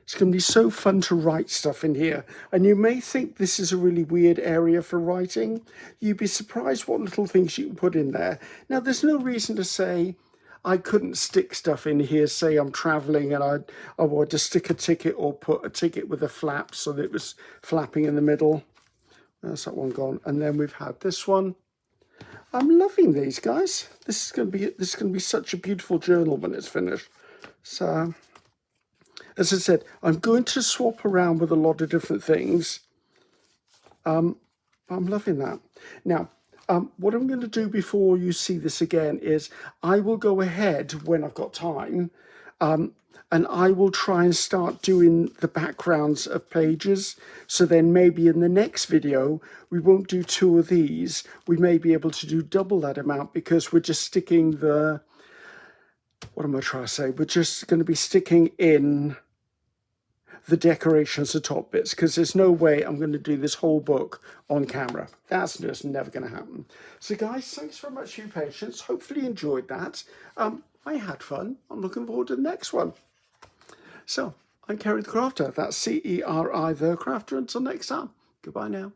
It's going to be so fun to write stuff in here. And you may think this is a really weird area for writing. You'd be surprised what little things you can put in there. Now, there's no reason to say I couldn't stick stuff in here. Say I'm traveling and I wanted to stick a ticket, or put a ticket with a flap so that it was flapping in the middle. That's that one gone. And then we've had this one. I'm loving these, guys. This is going to be such a beautiful journal when it's finished. So, as I said, I'm going to swap around with a lot of different things. I'm loving that. Now, what I'm going to do before you see this again is I will go ahead when I've got time, and I will try and start doing the backgrounds of pages. So then maybe in the next video, we won't do 2 of these. We may be able to do double that amount, because we're just sticking the, what am I trying to say? We're just going to be sticking in the decorations, the top bits, because there's no way I'm going to do this whole book on camera. That's just never going to happen. So guys, thanks very much for your patience. Hopefully you enjoyed that. I had fun. I'm looking forward to the next one. So I'm Ceri the Crafter. That's Ceri the Crafter. Until next time, goodbye now.